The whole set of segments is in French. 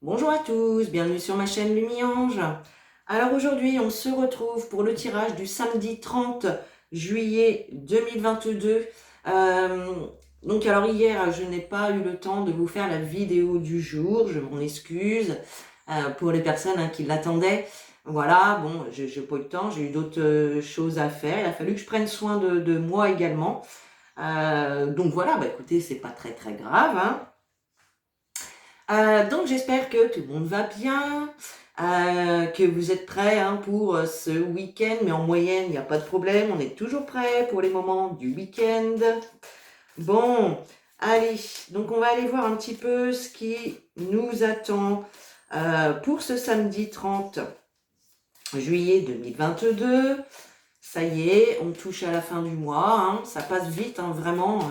Bonjour à tous, bienvenue sur ma chaîne Lumiange. Alors aujourd'hui, on se retrouve pour le tirage du samedi 30 juillet 2022. Euh, donc alors hier, je n'ai pas eu le temps de vous faire la vidéo du jour, je m'en excuse pour les personnes qui l'attendaient. Voilà, bon, j'ai pas eu le temps, j'ai eu d'autres choses à faire, il a fallu que je prenne soin de moi également. Donc voilà, bah écoutez, c'est pas très grave, hein. Donc j'espère que tout le monde va bien, que vous êtes prêts pour ce week-end, mais en moyenne, il n'y a pas de problème, on est toujours prêts pour les moments du week-end. Bon, allez, donc on va aller voir un petit peu ce qui nous attend pour ce samedi 30 juillet 2022. Ça y est, on touche à la fin du mois, hein, ça passe vite, hein, vraiment.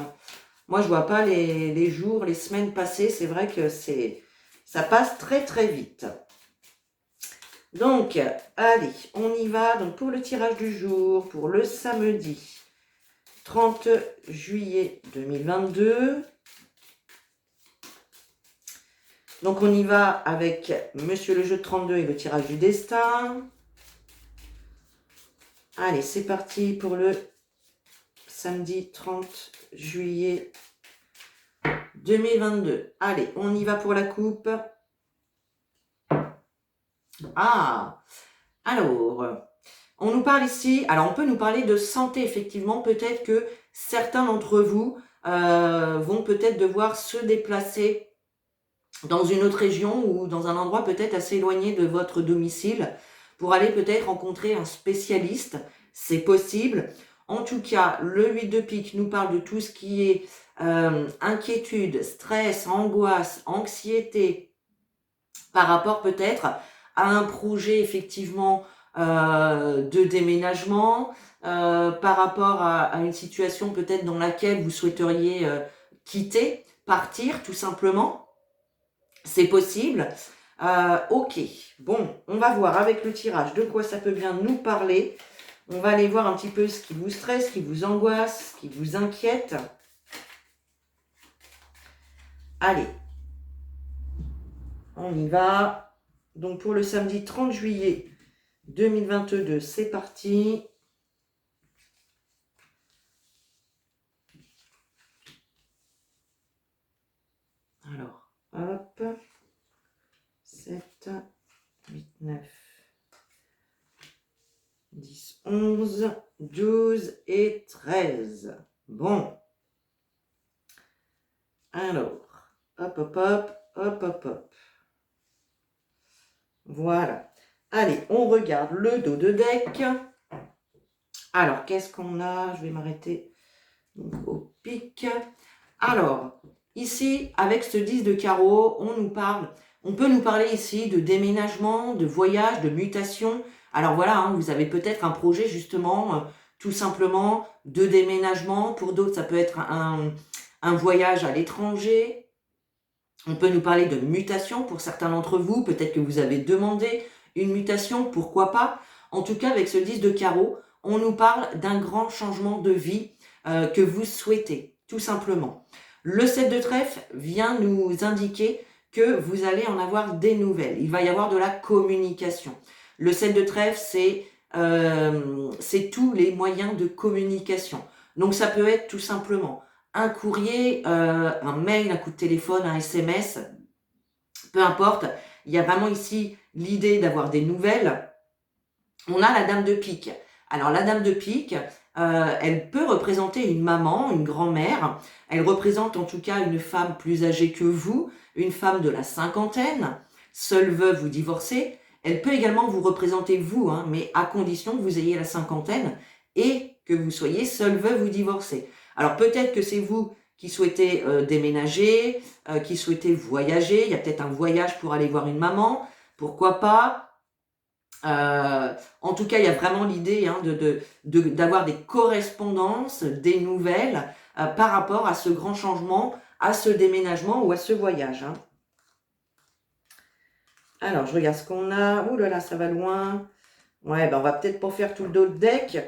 Moi, je vois pas les jours, les semaines passer. C'est vrai que ça passe très vite. Donc, allez, on y va. Donc, pour le tirage du jour, pour le samedi 30 juillet 2022. Donc, on y va avec Monsieur le jeu de 32 et le tirage du destin. Allez, c'est parti pour le samedi 30 juillet 2022. Allez, on y va pour la coupe. Ah, alors, on nous parle ici, alors on peut nous parler de santé, effectivement, peut-être que certains d'entre vous vont peut-être devoir se déplacer dans une autre région ou dans un endroit peut-être assez éloigné de votre domicile pour aller peut-être rencontrer un spécialiste, c'est possible. En tout cas, le 8 de pique nous parle de tout ce qui est inquiétude, stress, angoisse, anxiété, par rapport peut-être à un projet effectivement de déménagement, par rapport à une situation peut-être dans laquelle vous souhaiteriez quitter, partir tout simplement. C'est possible. Ok, bon, on va voir avec le tirage de quoi ça peut bien nous parler. On va aller voir un petit peu ce qui vous stresse, ce qui vous angoisse, ce qui vous inquiète. Allez, on y va. Donc pour le samedi 30 juillet 2022, c'est parti. Alors, hop, 7, 8, 9, 10, 11, 12 et 13. Bon. Alors, hop, hop, hop, hop, hop, hop. Voilà. Allez, on regarde le dos de deck. Alors, qu'est-ce qu'on a? Je vais m'arrêter au pic. Alors, ici, avec ce 10 de carreau, on peut nous parler ici de déménagement, de voyage, de mutation. Alors voilà, hein, vous avez peut-être un projet justement, tout simplement, de déménagement. Pour d'autres, ça peut être un voyage à l'étranger. On peut nous parler de mutation pour certains d'entre vous. Peut-être que vous avez demandé une mutation, pourquoi pas. En tout cas, avec ce 10 de carreau, on nous parle d'un grand changement de vie que vous souhaitez, tout simplement. Le 7 de trèfle vient nous indiquer que vous allez en avoir des nouvelles. Il va y avoir de la communication. Le 7 de trèfle, c'est tous les moyens de communication. Donc ça peut être tout simplement un courrier, un mail, un coup de téléphone, un SMS, peu importe. Il y a vraiment ici l'idée d'avoir des nouvelles. On a la dame de pique. Alors la dame de pique, elle peut représenter une maman, une grand-mère. Elle représente en tout cas une femme plus âgée que vous, une femme de la cinquantaine, seule veuve ou divorcée. Elle peut également vous représenter vous, hein, mais à condition que vous ayez la cinquantaine et que vous soyez seule veuve ou divorcée. Alors peut-être que c'est vous qui souhaitez déménager, qui souhaitez voyager. Il y a peut-être un voyage pour aller voir une maman. Pourquoi pas? En tout cas, il y a vraiment l'idée d'avoir des correspondances, des nouvelles par rapport à ce grand changement, à ce déménagement ou à ce voyage. Hein. Alors, je regarde ce qu'on a. Ouh là là, ça va loin. Ouais, ben on va peut-être pas faire tout le dos de deck,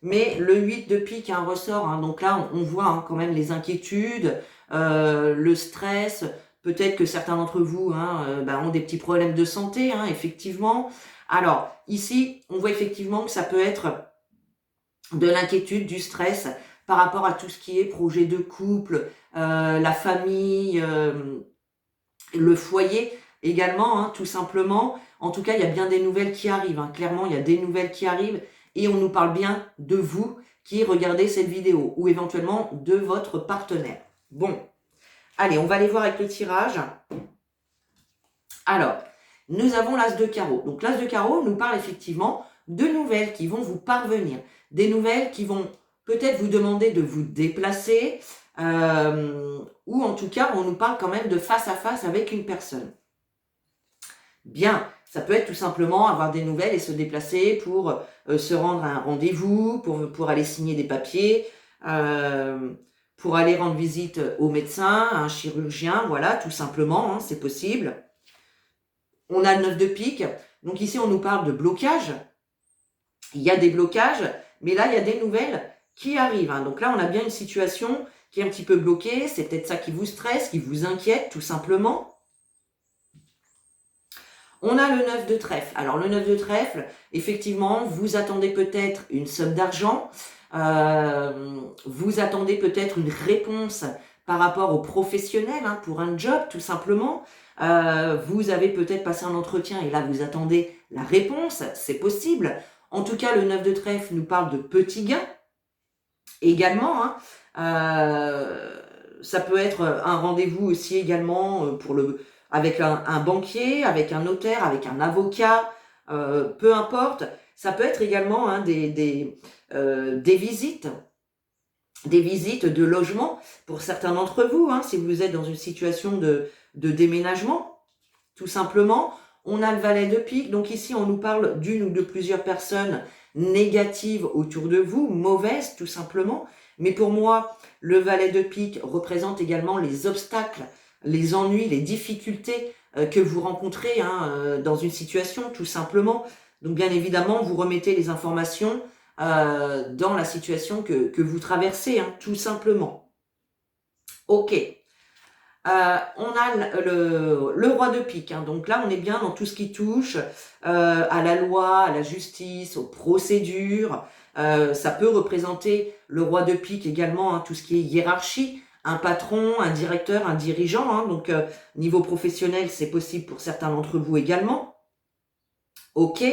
mais le 8 de pique un ressort. Hein, donc là, on voit quand même les inquiétudes, le stress, Peut-être que certains d'entre vous ont des petits problèmes de santé, effectivement. Alors, ici, on voit effectivement que ça peut être de l'inquiétude, du stress par rapport à tout ce qui est projet de couple, la famille, le foyer également, tout simplement. En tout cas, il y a bien des nouvelles qui arrivent. Clairement, il y a des nouvelles qui arrivent et on nous parle bien de vous qui regardez cette vidéo ou éventuellement de votre partenaire. Bon, allez, on va aller voir avec le tirage. Alors, nous avons l'As de carreau. Donc, l'As de carreau nous parle effectivement de nouvelles qui vont vous parvenir. Des nouvelles qui vont peut-être vous demander de vous déplacer, ou en tout cas, on nous parle quand même de face à face avec une personne. Bien, ça peut être tout simplement avoir des nouvelles et se déplacer pour se rendre à un rendez-vous, pour aller signer des papiers, pour aller rendre visite au médecin, à un chirurgien, voilà, tout simplement, c'est possible. On a le 9 de pique, donc ici on nous parle de blocage. Il y a des blocages, mais là il y a des nouvelles qui arrivent. Donc là on a bien une situation qui est un petit peu bloquée, c'est peut-être ça qui vous stresse, qui vous inquiète tout simplement. On a le 9 de trèfle. Alors le 9 de trèfle, effectivement, vous attendez peut-être une somme d'argent, vous attendez peut-être une réponse par rapport au professionnel, pour un job tout simplement. Vous avez peut-être passé un entretien et là vous attendez la réponse, c'est possible. En tout cas, le 9 de trèfle nous parle de petits gains également. Ça peut être un rendez-vous aussi également avec un banquier, avec un notaire, avec un avocat, peu importe. Ça peut être également des visites de logement pour certains d'entre vous, si vous êtes dans une situation de déménagement, tout simplement. On a le valet de pique, donc ici on nous parle d'une ou de plusieurs personnes négatives autour de vous, mauvaises tout simplement. Mais pour moi, le valet de pique représente également les obstacles, les ennuis, les difficultés que vous rencontrez dans une situation tout simplement. Donc bien évidemment, vous remettez les informations dans la situation que vous traversez, tout simplement. Ok. On a le roi de pique, donc là on est bien dans tout ce qui touche à la loi, à la justice, aux procédures. Ça peut représenter le roi de pique également, tout ce qui est hiérarchie, un patron, un directeur, un dirigeant, donc niveau professionnel c'est possible pour certains d'entre vous également. Ok.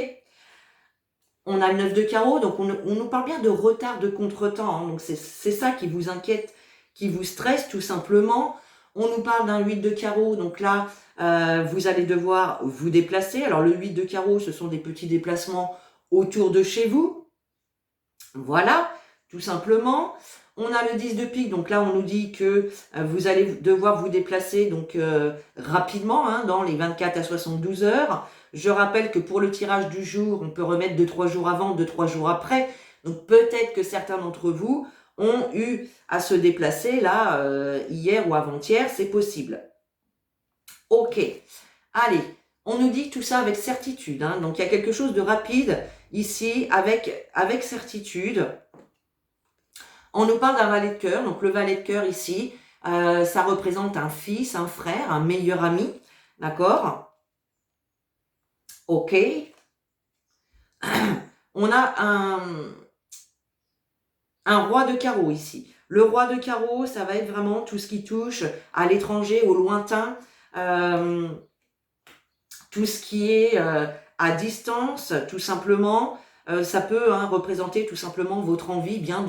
On a le 9 de carreau, donc on nous parle bien de retard, de contretemps, donc c'est ça qui vous inquiète, qui vous stresse tout simplement. On nous parle d'un 8 de carreau, donc là, vous allez devoir vous déplacer. Alors le 8 de carreau, ce sont des petits déplacements autour de chez vous. Voilà, tout simplement. On a le 10 de pique, donc là on nous dit que vous allez devoir vous déplacer donc rapidement, dans les 24 à 72 heures. Je rappelle que pour le tirage du jour, on peut remettre de 3 jours avant, de 3 jours après. Donc peut-être que certains d'entre vous ont eu à se déplacer là hier ou avant-hier, c'est possible. Ok, allez, on nous dit tout ça avec certitude, donc il y a quelque chose de rapide ici avec certitude. On nous parle d'un valet de cœur, donc le valet de cœur ici, ça représente un fils, un frère, un meilleur ami, d'accord? Ok. On a un roi de carreau ici. Le roi de carreau, ça va être vraiment tout ce qui touche à l'étranger, au lointain, tout ce qui est à distance, tout simplement. Ça peut représenter tout simplement votre envie bien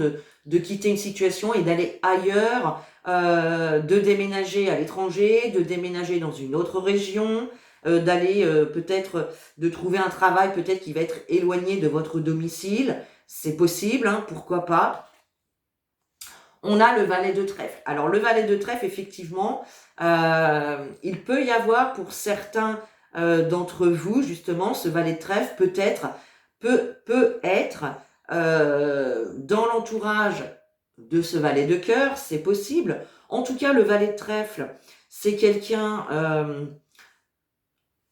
de quitter une situation et d'aller ailleurs, de déménager à l'étranger, de déménager dans une autre région, d'aller peut-être de trouver un travail peut-être qui va être éloigné de votre domicile. C'est possible, pourquoi pas. On a le valet de trèfle. Alors le valet de trèfle, effectivement, il peut y avoir pour certains d'entre vous, justement, ce valet de trèfle peut être dans l'entourage de ce valet de cœur, c'est possible. En tout cas, le valet de trèfle, c'est quelqu'un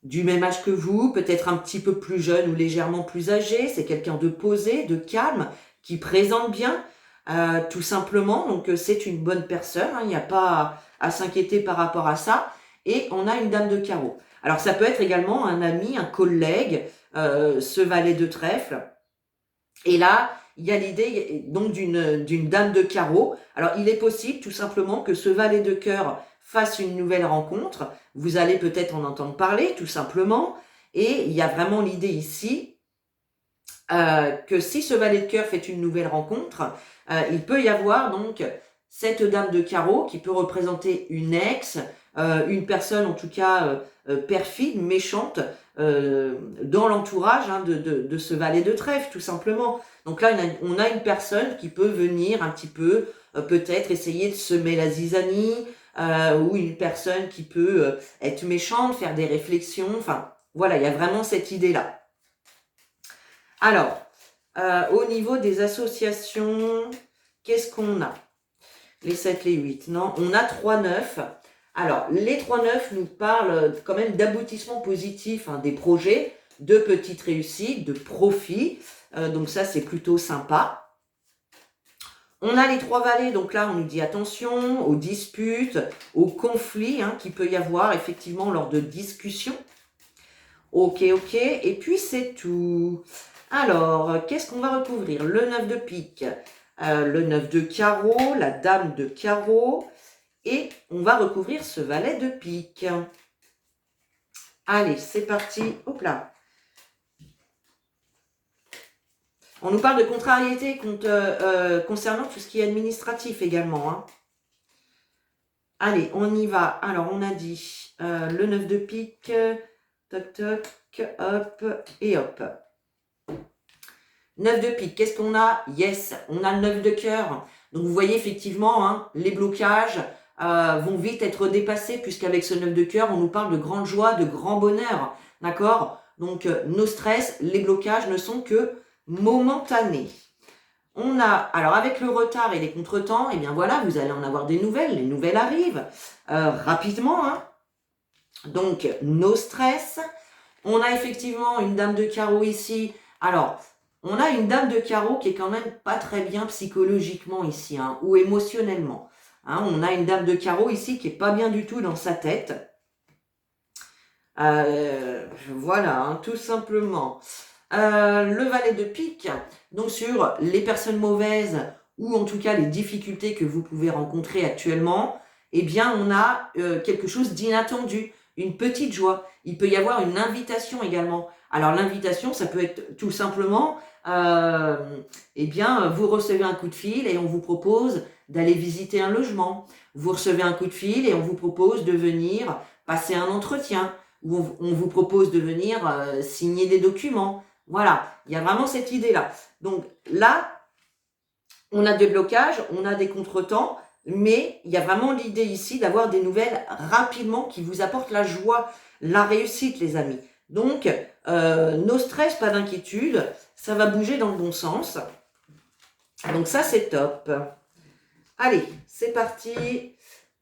du même âge que vous, peut-être un petit peu plus jeune ou légèrement plus âgé. C'est quelqu'un de posé, de calme, qui présente bien, tout simplement. Donc c'est une bonne personne, il n'y a pas à s'inquiéter par rapport à ça. et on a une dame de carreau. Alors, ça peut être également un ami, un collègue, ce valet de trèfle. Et là, il y a l'idée donc d'une dame de carreau. Alors, il est possible tout simplement que ce valet de cœur fasse une nouvelle rencontre. Vous allez peut-être en entendre parler, tout simplement. Et il y a vraiment l'idée ici que si ce valet de cœur fait une nouvelle rencontre, il peut y avoir donc cette dame de carreau qui peut représenter une ex, une personne en tout cas perfide, méchante, dans l'entourage de ce valet de trèfle, tout simplement. Donc là, on a une personne qui peut venir un petit peu, peut-être essayer de semer la zizanie, ou une personne qui peut être méchante, faire des réflexions, enfin, voilà, il y a vraiment cette idée-là. Alors, au niveau des associations, qu'est-ce qu'on a? Les 7, les 8, non, on a 3, 9. Alors, les 3, 9 nous parlent quand même d'aboutissement positif, des projets, de petites réussites, de profits. Donc ça, c'est plutôt sympa. On a les 3 valets, donc là, on nous dit attention aux disputes, aux conflits qu'il peut y avoir effectivement lors de discussions. Ok, ok, et puis c'est tout. Alors, qu'est-ce qu'on va recouvrir? Le 9 de pique, le 9 de carreau, la dame de carreau, et on va recouvrir ce valet de pique. Allez, c'est parti. Hop là. On nous parle de contrariété concernant tout ce qui est administratif également. Allez, on y va. Alors, on a dit le 9 de pique, toc toc, hop et hop. 9 de pique, qu'est-ce qu'on a? Yes, on a le 9 de cœur. Donc, vous voyez effectivement, les blocages vont vite être dépassés, puisqu'avec ce 9 de cœur, on nous parle de grande joie, de grand bonheur. D'accord? Donc, nos stress, les blocages ne sont que momentanés. On a, alors avec le retard et les contretemps, eh bien voilà, vous allez en avoir des nouvelles. Les nouvelles arrivent rapidement. Donc, nos stress. On a effectivement une dame de carreau ici. Alors, on a une dame de carreau qui est quand même pas très bien psychologiquement ici, ou émotionnellement. On a une dame de carreau ici qui est pas bien du tout dans sa tête. Voilà, tout simplement. Le valet de pique, donc sur les personnes mauvaises, ou en tout cas les difficultés que vous pouvez rencontrer actuellement, eh bien on a quelque chose d'inattendu, une petite joie. Il peut y avoir une invitation également. Alors l'invitation, ça peut être tout simplement, eh bien vous recevez un coup de fil et on vous propose d'aller visiter un logement. Vous recevez un coup de fil et on vous propose de venir passer un entretien, ou on vous propose de venir signer des documents. Voilà, il y a vraiment cette idée-là. Donc là, on a des blocages, on a des contretemps, mais il y a vraiment l'idée ici d'avoir des nouvelles rapidement qui vous apportent la joie, la réussite, les amis. Donc, no stress, pas d'inquiétude, ça va bouger dans le bon sens. Donc ça, c'est top. Allez, c'est parti.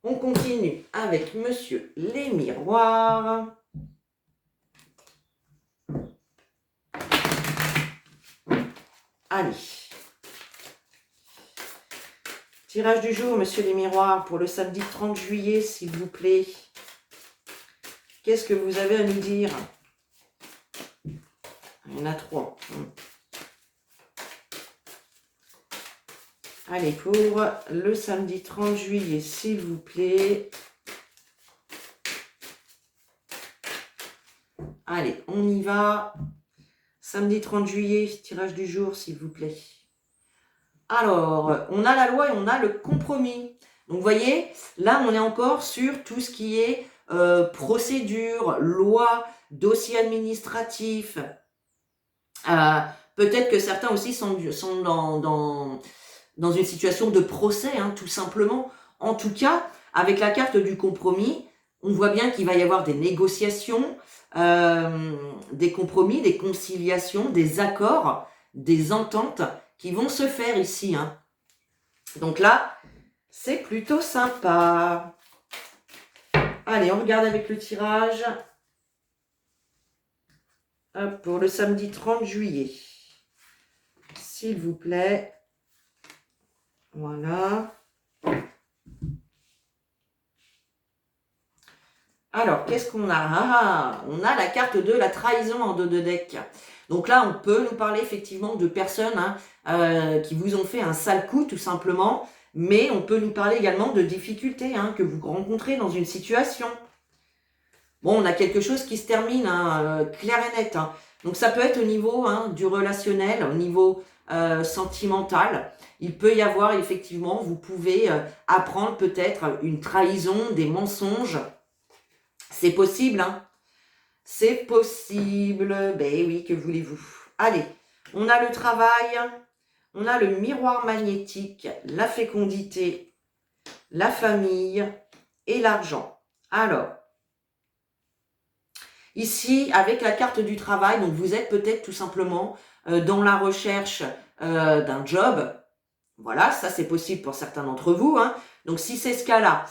On continue avec Monsieur les miroirs. Allez. Tirage du jour, Monsieur les miroirs, pour le samedi 30 juillet, s'il vous plaît. Qu'est-ce que vous avez à nous dire? Il y en a 3. Allez, pour le samedi 30 juillet, s'il vous plaît. Allez, on y va. Samedi 30 juillet, tirage du jour, s'il vous plaît. Alors, on a la loi et on a le compromis. Donc, vous voyez, là, on est encore sur tout ce qui est procédure, loi, dossier administratif. Peut-être que certains aussi sont dans une situation de procès, tout simplement. En tout cas, avec la carte du compromis, on voit bien qu'il va y avoir des négociations, des compromis, des conciliations, des accords, des ententes qui vont se faire ici. Donc là, c'est plutôt sympa. Allez, on regarde avec le tirage. Hop, pour le samedi 30 juillet. S'il vous plaît. Voilà. Alors, qu'est-ce qu'on a? On a la carte de la trahison en dos de deck. Donc là, on peut nous parler effectivement de personnes qui vous ont fait un sale coup, tout simplement. Mais on peut nous parler également de difficultés que vous rencontrez dans une situation. Bon, on a quelque chose qui se termine clair et net. Donc ça peut être au niveau du relationnel, au niveau sentimental. Il peut y avoir effectivement, vous pouvez apprendre peut-être une trahison, des mensonges. C'est possible, C'est possible. Ben oui, que voulez-vous? Allez, on a le travail, on a le miroir magnétique, la fécondité, la famille et l'argent. Alors, ici, avec la carte du travail, donc vous êtes peut-être tout simplement dans la recherche d'un job. Voilà, ça c'est possible pour certains d'entre vous. Donc si c'est ce cas-là,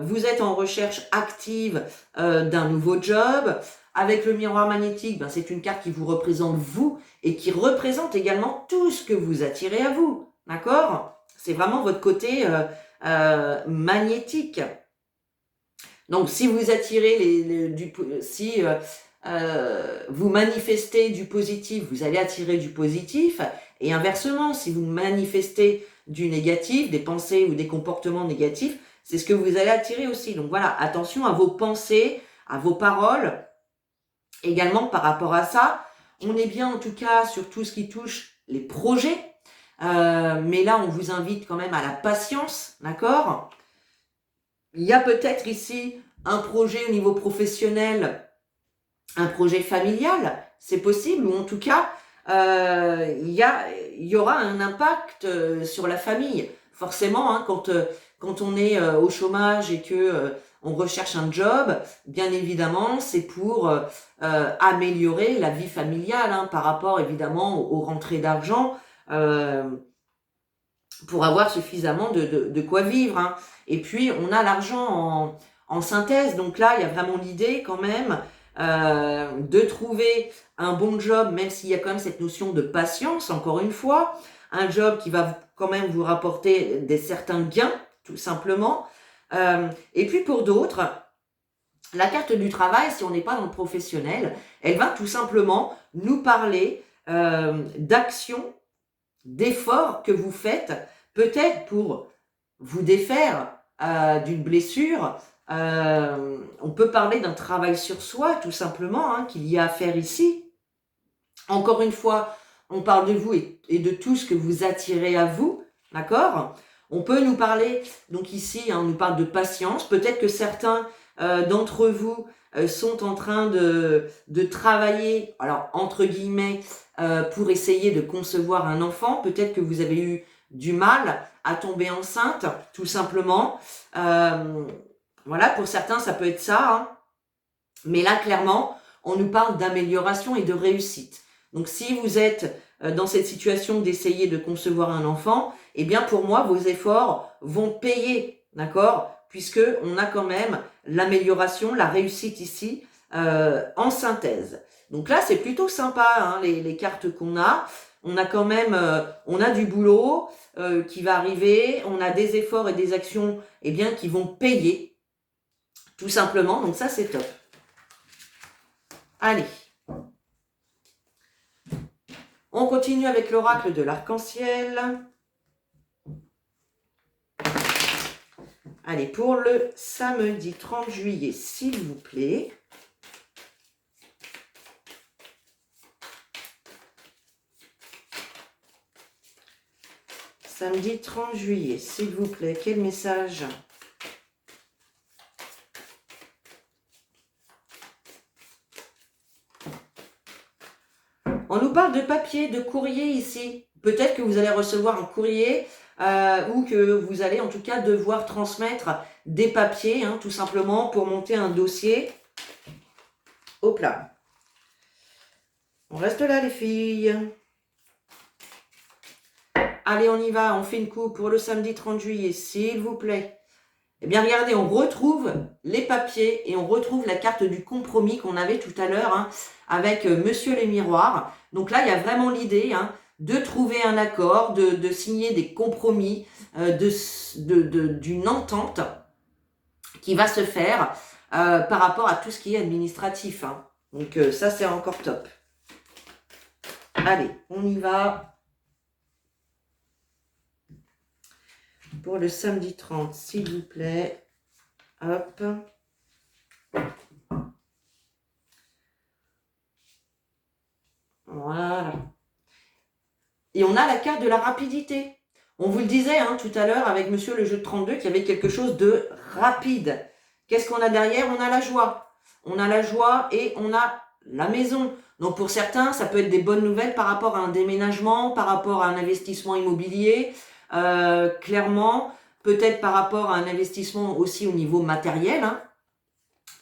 vous êtes en recherche active d'un nouveau job. Avec le miroir magnétique, c'est une carte qui vous représente vous et qui représente également tout ce que vous attirez à vous. D'accord? C'est vraiment votre côté magnétique. Donc, si vous attirez si vous manifestez du positif, vous allez attirer du positif. Et inversement, si vous manifestez du négatif, des pensées ou des comportements négatifs, c'est ce que vous allez attirer aussi. Donc voilà, attention à vos pensées, à vos paroles. Également, par rapport à ça, on est bien en tout cas sur tout ce qui touche les projets. Mais là, on vous invite quand même à la patience, d'accord ? Il y a peut-être ici un projet au niveau professionnel, un projet familial, c'est possible, ou en tout cas, il y aura un impact sur la famille. Forcément, quand on est au chômage et que on recherche un job, bien évidemment, c'est pour améliorer la vie familiale par rapport évidemment aux rentrées d'argent. Pour avoir suffisamment de quoi vivre. Et puis, on a l'argent en synthèse. Donc là, il y a vraiment l'idée quand même de trouver un bon job, même s'il y a quand même cette notion de patience, encore une fois. Un job qui va quand même vous rapporter certains gains, tout simplement. Et puis pour d'autres, la carte du travail, si on n'est pas dans le professionnel, elle va tout simplement nous parler d'actions, d'efforts que vous faites, peut-être pour vous défaire d'une blessure. On peut parler d'un travail sur soi, tout simplement, qu'il y a à faire ici. Encore une fois, on parle de vous et de tout ce que vous attirez à vous, d'accord ? On peut nous parler, donc ici, on nous parle de patience. Peut-être que certains d'entre vous sont en train de travailler, alors entre guillemets, pour essayer de concevoir un enfant. Peut-être que vous avez eu du mal à tomber enceinte, tout simplement. Voilà, pour certains, ça peut être ça. Mais là, clairement, on nous parle d'amélioration et de réussite. Donc, si vous êtes dans cette situation d'essayer de concevoir un enfant, eh bien, pour moi, vos efforts vont payer, d'accord ? Puisque on a quand même l'amélioration, la réussite ici, en synthèse. Donc là, c'est plutôt sympa, les cartes qu'on a. On a quand même, on a du boulot qui va arriver, on a des efforts et des actions, qui vont payer, tout simplement. Donc ça, c'est top. Allez. On continue avec l'oracle de l'arc-en-ciel. Allez, pour le samedi 30 juillet, s'il vous plaît. Samedi 30 juillet, s'il vous plaît, quel message ? On nous parle de papier, de courrier ici. Peut-être que vous allez recevoir un courrier ou que vous allez en tout cas devoir transmettre des papiers, tout simplement pour monter un dossier. Hop là. On reste là les filles. Allez, on y va, on fait une coupe pour le samedi 30 juillet, s'il vous plaît. Eh bien, regardez, on retrouve les papiers et on retrouve la carte du compromis qu'on avait tout à l'heure avec Monsieur les Miroirs. Donc là, il y a vraiment l'idée de trouver un accord, de signer des compromis, d'une entente qui va se faire. par rapport à tout ce qui est administratif. Hein. Donc ça, c'est encore top. Allez, on y va. Pour le samedi 30, s'il vous plaît. Hop. Voilà. Et on a la carte de la rapidité. On vous le disait hein, tout à l'heure avec monsieur le jeu de 32 qu'il y avait quelque chose de rapide. Qu'est-ce qu'on a derrière? On a la joie. On a la joie et on a la maison. Donc pour certains, ça peut être des bonnes nouvelles par rapport à un déménagement, par rapport à un investissement immobilier, clairement, peut-être par rapport à un investissement aussi au niveau matériel. Hein.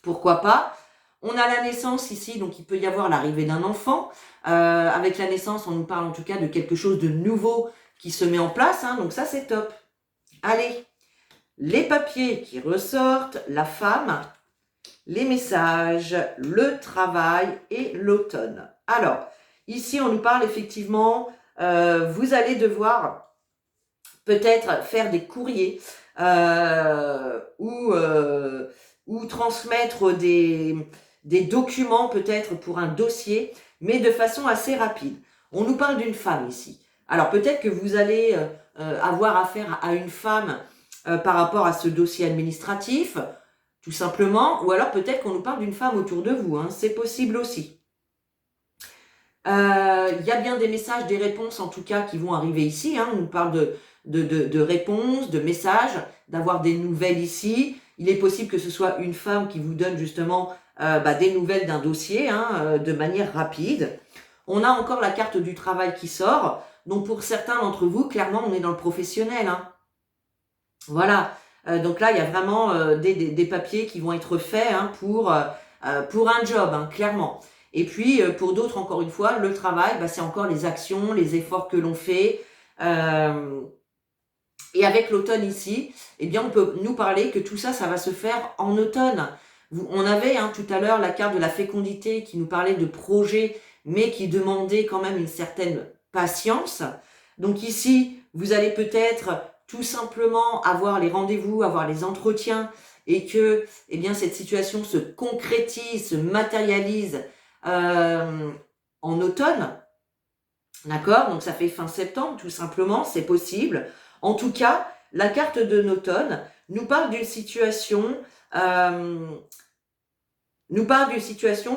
Pourquoi pas? On a la naissance ici, donc il peut y avoir l'arrivée d'un enfant. Avec la naissance, on nous parle en tout cas de quelque chose de nouveau qui se met en place. Hein, donc ça, c'est top. Allez, les papiers qui ressortent, la femme, les messages, le travail et l'automne. Alors, ici, on nous parle effectivement, vous allez devoir peut-être faire des courriers ou transmettre des documents peut-être pour un dossier, mais de façon assez rapide. On nous parle d'une femme ici. Alors peut-être que vous allez avoir affaire à une femme par rapport à ce dossier administratif, tout simplement, ou alors peut-être qu'on nous parle d'une femme autour de vous, hein, c'est possible aussi. Il y a bien des messages, des réponses en tout cas qui vont arriver ici, hein, on nous parle de réponses, de messages, d'avoir des nouvelles ici. Il est possible que ce soit une femme qui vous donne justement des nouvelles d'un dossier hein, de manière rapide. On a encore la carte du travail qui sort. Donc pour certains d'entre vous, clairement, on est dans le professionnel. Hein. Voilà. Donc là, il y a vraiment des papiers qui vont être faits hein, pour un job, hein, clairement. Et puis pour d'autres, encore une fois, le travail, c'est encore les actions, les efforts que l'on fait. Et avec l'automne ici, eh bien, on peut nous parler que tout ça, ça va se faire en automne. On avait hein, tout à l'heure la carte de la fécondité qui nous parlait de projets, mais qui demandait quand même une certaine patience. Donc ici, vous allez peut-être tout simplement avoir les rendez-vous, avoir les entretiens, et que eh bien, cette situation se concrétise, se matérialise en automne. D'accord? Donc ça fait fin septembre, tout simplement, c'est possible. En tout cas, la carte de l'automne nous parle d'une situation,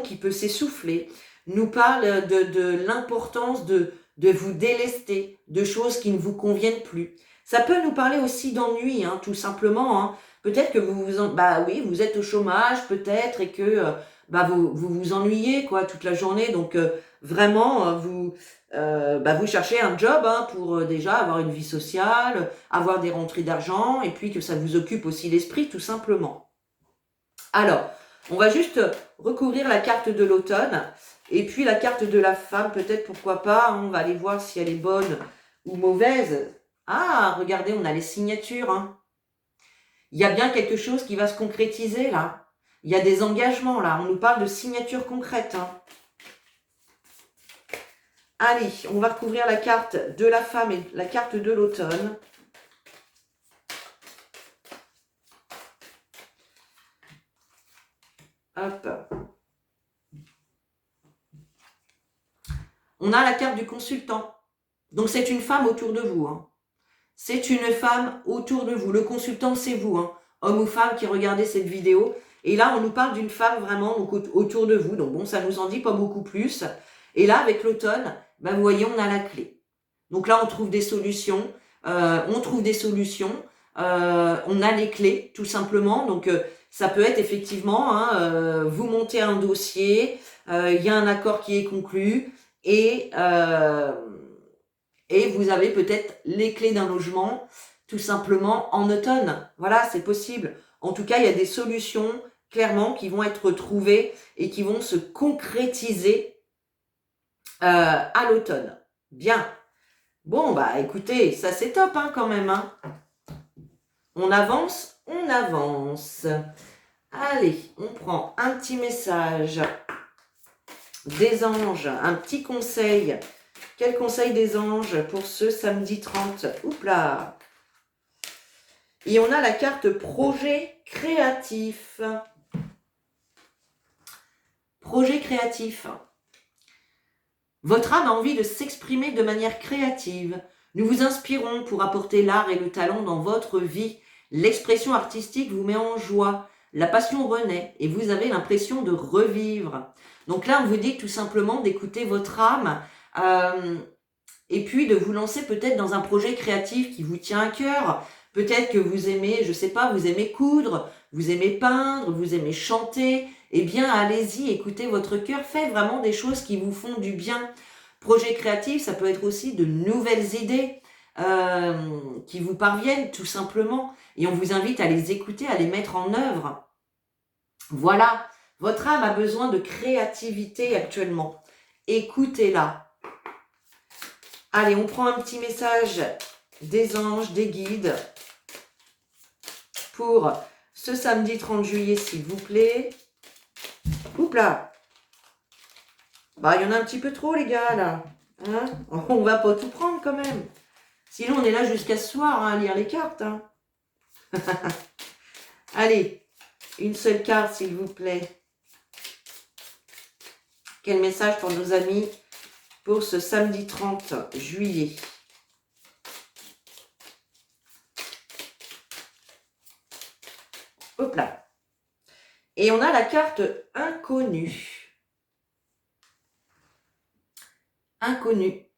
qui peut s'essouffler, nous parle de l'importance de vous délester, de choses qui ne vous conviennent plus. Ça peut nous parler aussi d'ennui, hein, tout simplement. Hein. Peut-être que vous êtes au chômage, peut-être, et que vous ennuyez quoi toute la journée. Donc vraiment, vous cherchez un job hein, pour déjà avoir une vie sociale, avoir des rentrées d'argent, et puis que ça vous occupe aussi l'esprit, tout simplement. Alors, on va juste recouvrir la carte de l'automne, et puis la carte de la femme, peut-être, pourquoi pas, on va aller voir si elle est bonne ou mauvaise. Ah, regardez, on a les signatures. Hein. Il y a bien quelque chose qui va se concrétiser, là. Il y a des engagements, là. On nous parle de signatures concrètes. Hein. Allez, on va recouvrir la carte de la femme et la carte de l'automne. Hop. On a la carte du consultant. Donc, c'est une femme autour de vous. Hein. C'est une femme autour de vous. Le consultant, c'est vous. Hein. Homme ou femme qui regardez cette vidéo. Et là, on nous parle d'une femme vraiment donc, autour de vous. Donc, bon, ça nous en dit pas beaucoup plus. Et là, avec l'automne, vous voyez, on a la clé. Donc là, on trouve des solutions. On a les clés, tout simplement. Donc, ça peut être effectivement, hein, vous montez un dossier, il y a un accord qui est conclu et vous avez peut-être les clés d'un logement, tout simplement en automne. Voilà, c'est possible. En tout cas, il y a des solutions, clairement, qui vont être trouvées et qui vont se concrétiser à l'automne. Bien. Bon, écoutez, ça c'est top hein, quand même. Hein. On avance, on avance. Allez, on prend un petit message des anges, un petit conseil. Quel conseil des anges pour ce samedi 30? Oups là. Et on a la carte projet créatif. projet créatif. Votre âme a envie de s'exprimer de manière créative. Nous vous inspirons pour apporter l'art et le talent dans votre vie. L'expression artistique vous met en joie. La passion renaît et vous avez l'impression de revivre. Donc là, on vous dit tout simplement d'écouter votre âme et puis de vous lancer peut-être dans un projet créatif qui vous tient à cœur. Peut-être que vous aimez, je sais pas, vous aimez coudre, vous aimez peindre, vous aimez chanter. Eh bien, allez-y, écoutez votre cœur, faites vraiment des choses qui vous font du bien. Projet créatif, ça peut être aussi de nouvelles idées qui vous parviennent tout simplement. Et on vous invite à les écouter, à les mettre en œuvre. Voilà, votre âme a besoin de créativité actuellement. Écoutez-la. Allez, on prend un petit message des anges, des guides pour ce samedi 30 juillet, s'il vous plaît. Oups là. Bah, il y en a un petit peu trop, les gars, là. Hein, on va pas tout prendre, quand même. Sinon, on est là jusqu'à ce soir, à lire les cartes. Hein. Allez, une seule carte, s'il vous plaît. Quel message pour nos amis pour ce samedi 30 juillet? Hop là. Et on a la carte inconnue. Inconnu.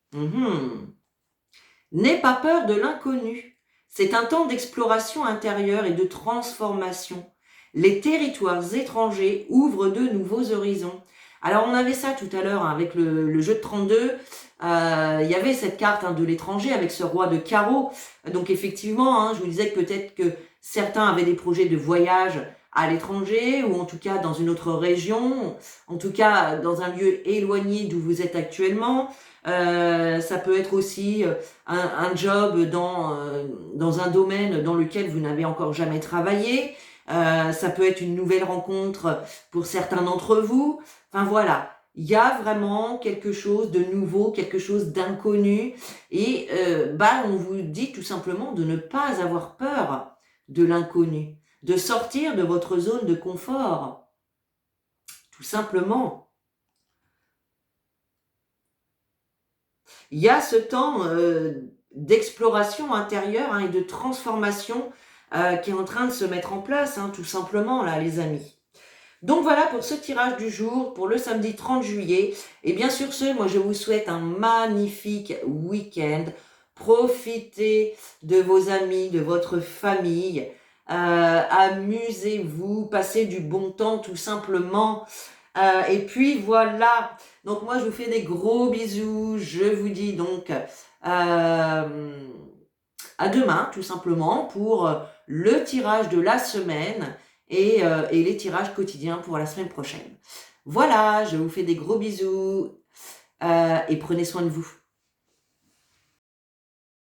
N'aie pas peur de l'inconnu. C'est un temps d'exploration intérieure et de transformation. Les territoires étrangers ouvrent de nouveaux horizons. Alors, on avait ça tout à l'heure avec le jeu de 32. Il y avait cette carte de l'étranger avec ce roi de carreau. Donc, effectivement, je vous disais que peut-être que certains avaient des projets de voyage à l'étranger ou en tout cas dans une autre région, en tout cas dans un lieu éloigné d'où vous êtes actuellement. Ça peut être aussi un job dans un domaine dans lequel vous n'avez encore jamais travaillé. Ça peut être une nouvelle rencontre pour certains d'entre vous. Enfin voilà, il y a vraiment quelque chose de nouveau, quelque chose d'inconnu. Et on vous dit tout simplement de ne pas avoir peur de l'inconnu, de sortir de votre zone de confort. Tout simplement. Il y a ce temps d'exploration intérieure et de transformation qui est en train de se mettre en place, tout simplement, là, les amis. Donc voilà pour ce tirage du jour, pour le samedi 30 juillet. Et bien sur ce, moi je vous souhaite un magnifique week-end. Profitez de vos amis, de votre famille. Amusez-vous, passez du bon temps tout simplement. Et puis voilà, donc moi je vous fais des gros bisous. Je vous dis donc à demain tout simplement pour le tirage de la semaine et les tirages quotidiens pour la semaine prochaine. Voilà, je vous fais des gros bisous et prenez soin de vous.